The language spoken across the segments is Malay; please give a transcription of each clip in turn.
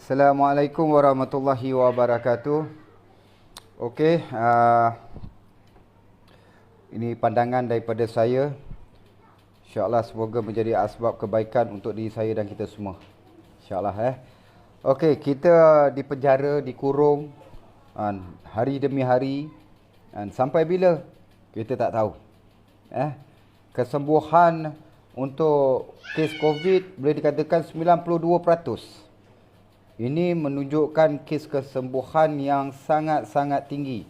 Assalamualaikum warahmatullahi wabarakatuh. Okey, ini pandangan daripada saya. InsyaAllah semoga menjadi asbab kebaikan untuk diri saya dan kita semua. InsyaAllah. Okey, kita di penjara, dikurung hari demi hari. Sampai bila? Kita tak tahu. Kesembuhan untuk kes COVID boleh dikatakan 92%. Ini menunjukkan kes kesembuhan yang sangat-sangat tinggi.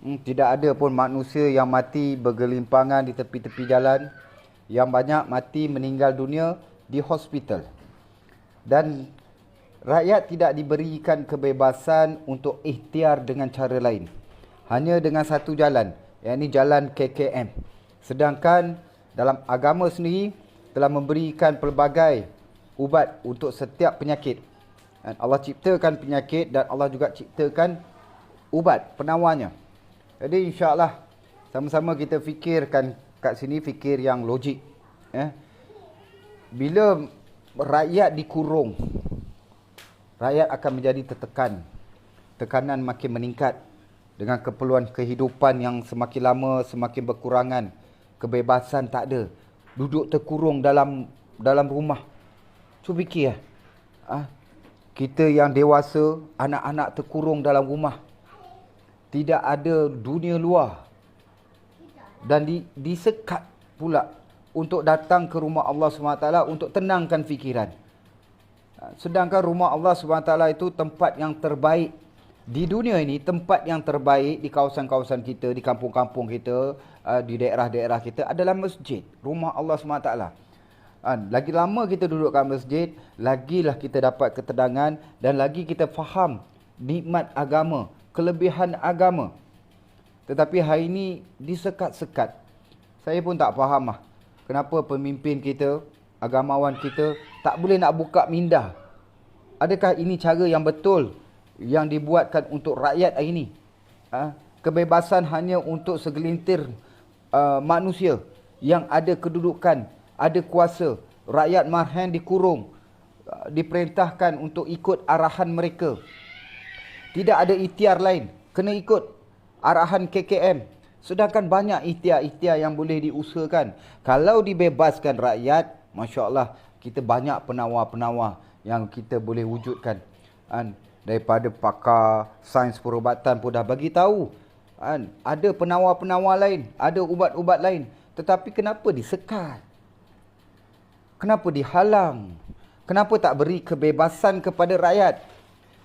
Tidak ada pun manusia yang mati bergelimpangan di tepi-tepi jalan. Yang banyak mati meninggal dunia di hospital. Dan rakyat tidak diberikan kebebasan untuk ikhtiar dengan cara lain. Hanya dengan satu jalan, iaitu jalan KKM. Sedangkan dalam agama sendiri telah memberikan pelbagai ubat untuk setiap penyakit. Allah ciptakan penyakit dan Allah juga ciptakan ubat penawarnya. Jadi insya-Allah sama-sama kita fikirkan kat sini, fikir yang logik. Bila rakyat dikurung, rakyat akan menjadi tertekan. Tekanan makin meningkat dengan keperluan kehidupan yang semakin lama semakin berkurangan. Kebebasan tak ada. Duduk terkurung dalam rumah. Cuba fikir kita yang dewasa, anak-anak terkurung dalam rumah. Tidak ada dunia luar. Dan disekat pula untuk datang ke rumah Allah SWT untuk tenangkan fikiran. Sedangkan rumah Allah SWT itu tempat yang terbaik di dunia ini, tempat yang terbaik di kawasan-kawasan kita, di kampung-kampung kita, di daerah-daerah kita adalah masjid, rumah Allah SWT. Lagi lama kita duduk kat masjid, lagilah kita dapat ketenangan dan lagi kita faham nikmat agama, kelebihan agama. Tetapi hari ini disekat-sekat. Saya pun tak faham kenapa pemimpin kita, agamawan kita tak boleh nak buka minda. Adakah ini cara yang betul yang dibuatkan untuk rakyat hari ini? Kebebasan hanya untuk segelintir manusia yang ada kedudukan, ada kuasa. Rakyat marhaen dikurung, diperintahkan untuk ikut arahan mereka. Tidak ada ikhtiar lain, kena ikut arahan KKM. Sedangkan banyak ikhtiar-ikhtiar yang boleh diusahakan. Kalau dibebaskan rakyat, masya-Allah, kita banyak penawar-penawar yang kita boleh wujudkan. Daripada pakar sains perubatan pun dah bagi tahu. Ada penawar-penawar lain, ada ubat-ubat lain. Tetapi kenapa disekat? Kenapa dihalang? Kenapa tak beri kebebasan kepada rakyat?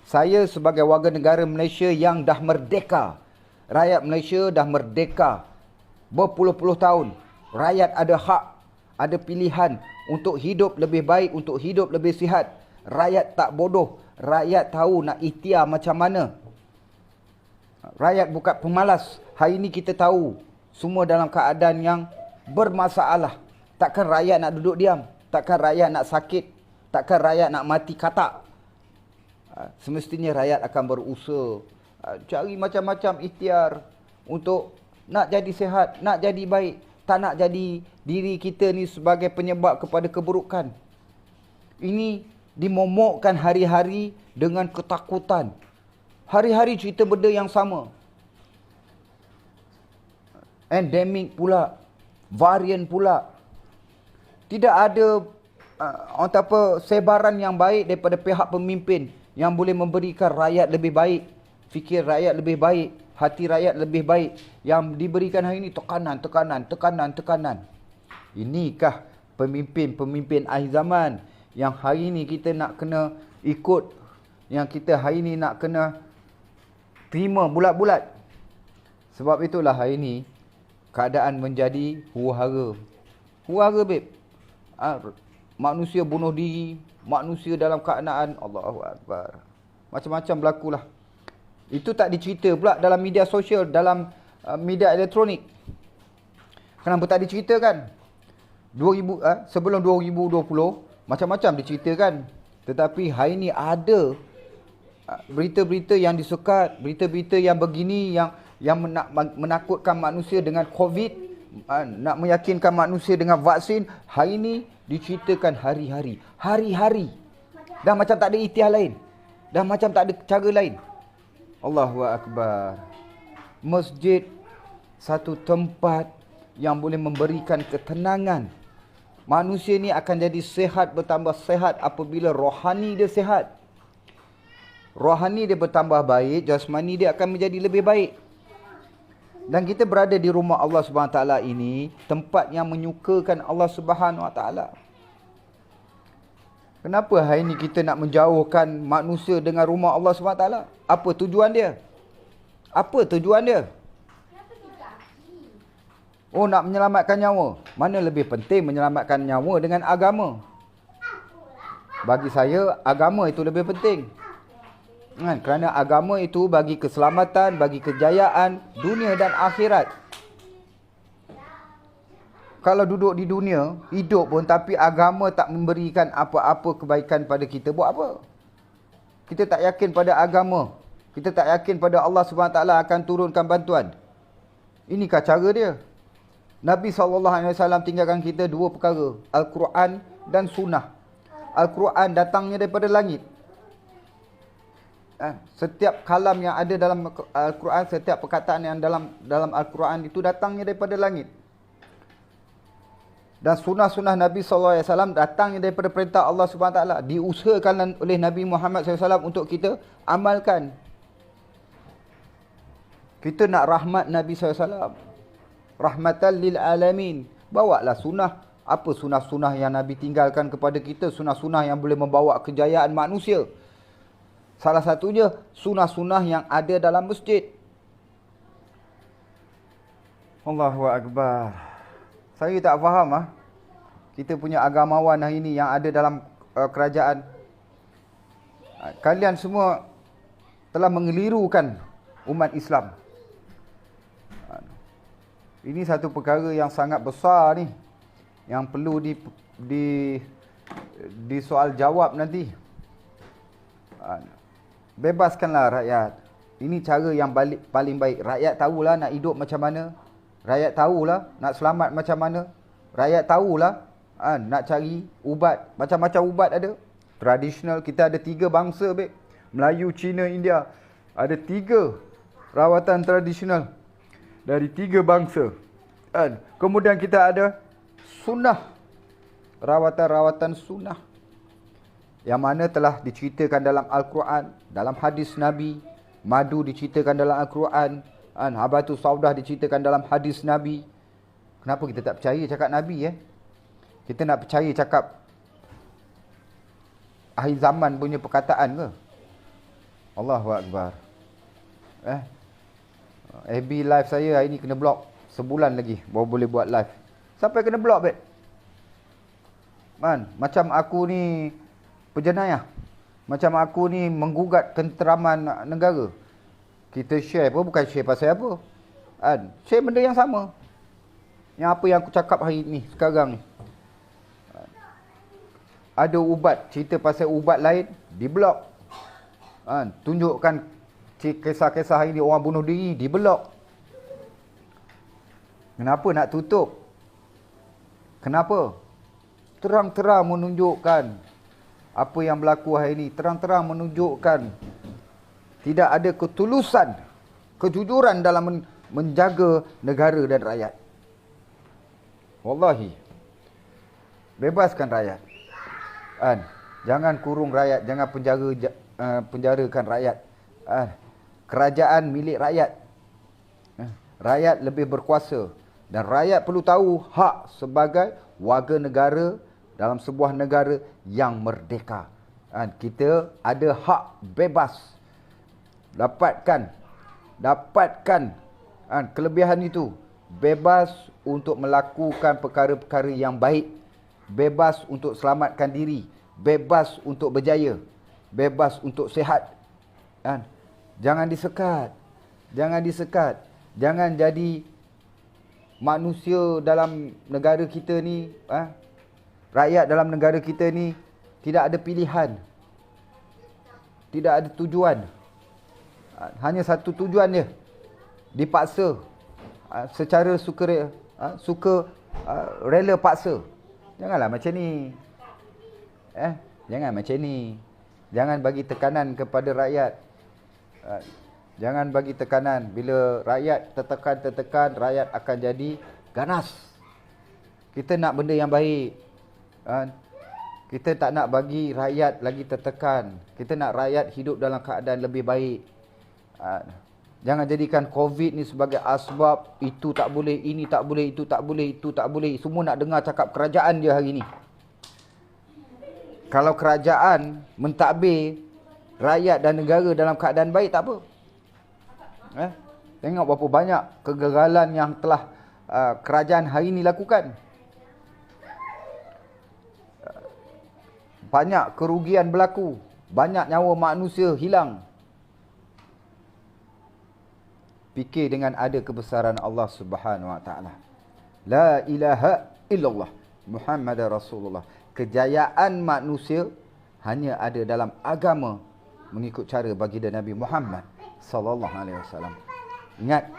Saya sebagai warga negara Malaysia yang dah merdeka. Rakyat Malaysia dah merdeka berpuluh-puluh tahun. Rakyat ada hak, ada pilihan untuk hidup lebih baik, untuk hidup lebih sihat. Rakyat tak bodoh. Rakyat tahu nak ikhtiar macam mana. Rakyat bukan pemalas. Hari ini kita tahu semua dalam keadaan yang bermasalah. Takkan rakyat nak duduk diam? Takkan rakyat nak sakit? Takkan rakyat nak mati katak? Semestinya rakyat akan berusaha cari macam-macam ikhtiar untuk nak jadi sihat, nak jadi baik. Tak nak jadi diri kita ni sebagai penyebab kepada keburukan. Ini dimomokkan hari-hari dengan ketakutan. Hari-hari cerita benda yang sama. Endemik pula, varian pula. Tidak ada sebaran yang baik daripada pihak pemimpin yang boleh memberikan rakyat lebih baik, fikir rakyat lebih baik, hati rakyat lebih baik. Yang diberikan hari ini tekanan. Inikah pemimpin-pemimpin akhir zaman yang hari ini kita nak kena ikut, yang kita hari ini nak kena terima bulat-bulat. Sebab itulah hari ini keadaan menjadi huru-hara. Huru-hara, babe. Manusia bunuh diri, manusia dalam keadaan Allahu Akbar. Macam-macam berlakulah. Itu tak dicerita pula dalam media sosial, dalam media elektronik. Kenapa tak diceritakan? Sebelum 2020 macam-macam diceritakan. Tetapi hari ini ada berita-berita yang disekat, berita-berita yang begini yang menakutkan manusia dengan COVID. Nak meyakinkan manusia dengan vaksin. Hari ini diceritakan hari-hari. Dah macam tak ada ikhtiar lain. Dah macam tak ada cara lain. Allahu Akbar. Masjid satu tempat yang boleh memberikan ketenangan. Manusia ni akan jadi sehat, bertambah sehat apabila rohani dia sehat. Rohani dia bertambah baik, jasmani dia akan menjadi lebih baik. Dan kita berada di rumah Allah Subhanahu Wa Taala ini, tempat yang menyukakan Allah Subhanahu Wa Taala. Kenapa hari ini kita nak menjauhkan manusia dengan rumah Allah SWT? Apa tujuan dia? Apa tujuan dia? Oh, nak menyelamatkan nyawa. Mana lebih penting menyelamatkan nyawa dengan agama? Bagi saya, agama itu lebih penting. Kerana agama itu bagi keselamatan, bagi kejayaan dunia dan akhirat. Kalau duduk di dunia, hidup pun tapi agama tak memberikan apa-apa kebaikan pada kita, buat apa? Kita tak yakin pada agama. Kita tak yakin pada Allah SWT akan turunkan bantuan. Inikah cara dia? Nabi SAW tinggalkan kita dua perkara. Al-Quran dan Sunnah. Al-Quran datangnya daripada langit. Setiap kalam yang ada dalam Al-Quran, setiap perkataan yang dalam Al-Quran itu datangnya daripada langit. Dan sunnah-sunnah Nabi SAW datangnya daripada perintah Allah SWT. Diusahakan oleh Nabi Muhammad SAW untuk kita amalkan. Kita nak rahmat Nabi SAW. Rahmatan lil alamin. Bawalah sunnah. Apa sunnah-sunnah yang Nabi tinggalkan kepada kita? Sunnah-sunnah yang boleh membawa kejayaan manusia. Salah satunya sunnah-sunnah yang ada dalam masjid. Allahu Akbar. Saya tak faham kita punya agamawan hari ini yang ada dalam kerajaan. Kalian semua telah mengelirukan umat Islam. Ini satu perkara yang sangat besar ni, yang perlu di soal jawab nanti. Bebaskanlah rakyat. Ini cara yang paling baik. Rakyat tahulah nak hidup macam mana. Rakyat tahulah nak selamat macam mana. Rakyat tahulah nak cari ubat. Macam-macam ubat ada. Tradisional, kita ada 3 bangsa, babe. Melayu, Cina, India. Ada 3 rawatan tradisional dari 3 bangsa. Kemudian kita ada sunnah. Rawatan-rawatan sunnah. Yang mana telah diceritakan dalam Al-Quran, dalam hadis Nabi. Madu diceritakan dalam Al-Quran. Habatus saudah diceritakan dalam hadis Nabi. Kenapa kita tak percaya cakap Nabi? Kita nak percaya cakap akhir zaman punya perkataan ke? Allahu Akbar. FB live saya hari ni kena block. Sebulan lagi baru boleh buat live. Sampai kena block, bet. Macam aku ni penjenayah. Macam aku ni menggugat ketenteraman negara. Kita share pun bukan share pasal apa. Share benda yang sama. Yang apa yang aku cakap hari ni, sekarang ni. Ada ubat, cerita pasal ubat lain, diblok. Tunjukkan kisah-kisah hari ni orang bunuh diri, diblok. Kenapa nak tutup? Kenapa? Terang-terang menunjukkan apa yang berlaku hari ni. Terang-terang menunjukkan tidak ada ketulusan, kejujuran dalam menjaga negara dan rakyat. Wallahi. Bebaskan rakyat. Jangan kurung rakyat, jangan penjarakan rakyat. Kerajaan milik rakyat. Rakyat lebih berkuasa. Dan rakyat perlu tahu hak sebagai warga negara dalam sebuah negara yang merdeka. Kita ada hak bebas. Dapatkan kelebihan itu. Bebas untuk melakukan perkara-perkara yang baik. Bebas untuk selamatkan diri. Bebas untuk berjaya. Bebas untuk sihat. Jangan disekat. Jangan jadi manusia dalam negara kita ni, rakyat dalam negara kita ni tidak ada pilihan. Tidak ada tujuan. Hanya satu tujuan dia. Dipaksa. Secara rela paksa. Janganlah macam ni. Jangan macam ni. Jangan bagi tekanan kepada rakyat. Jangan bagi tekanan. Bila rakyat tertekan, rakyat akan jadi ganas. Kita nak benda yang baik. Kita tak nak bagi rakyat lagi tertekan. Kita nak rakyat hidup dalam keadaan lebih baik. Jangan jadikan COVID ni sebagai asbab. Itu tak boleh, ini tak boleh, itu tak boleh, itu tak boleh. Semua nak dengar cakap kerajaan je hari ni. Kalau kerajaan mentadbir rakyat dan negara dalam keadaan baik, tak apa. Tengok berapa banyak kegagalan yang telah kerajaan hari ini lakukan. Banyak kerugian berlaku. Banyak nyawa manusia hilang. Fikir dengan ada kebesaran Allah Subhanahu Wa Taala. La ilaha illallah Muhammadar Rasulullah. Kejayaan manusia hanya ada dalam agama mengikut cara baginda Nabi Muhammad sallallahu alaihi wasallam. Ingat,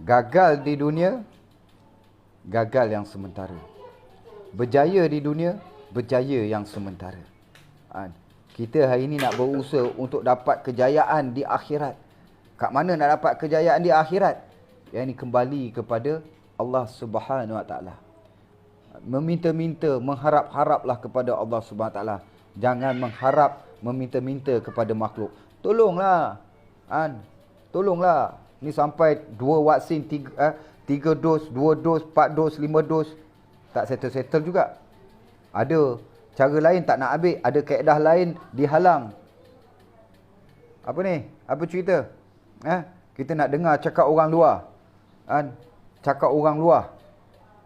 gagal di dunia, gagal yang sementara. Berjaya di dunia, berjaya yang sementara. Kita hari ini nak berusaha untuk dapat kejayaan di akhirat. Kat mana nak dapat kejayaan di akhirat? Yang ini kembali kepada Allah Subhanahu Wa Taala. Meminta-minta, mengharap-haraplah kepada Allah Subhanahu Wa Taala. Jangan mengharap, meminta-minta kepada makhluk. Tolonglah. Tolonglah. Ni sampai 2 vaksin, 3 dos, 2 dos, 4 dos, 5 dos. Tak settle-settle juga. Ada cara lain tak nak ambil. Ada kaedah lain dihalang. Apa ni? Apa cerita? Kita nak dengar cakap orang luar. Cakap orang luar.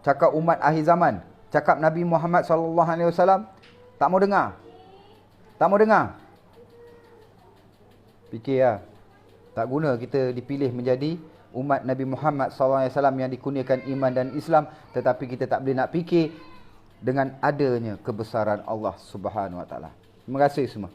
Cakap umat akhir zaman. Cakap Nabi Muhammad sallallahu alaihi wasallam. Tak mau dengar. Tak mau dengar. Fikir lah. Tak guna kita dipilih menjadi umat Nabi Muhammad sallallahu alaihi wasallam yang dikurniakan iman dan Islam, tetapi kita tak boleh nak fikir dengan adanya kebesaran Allah Subhanahu Wa Taala. Terima kasih semua.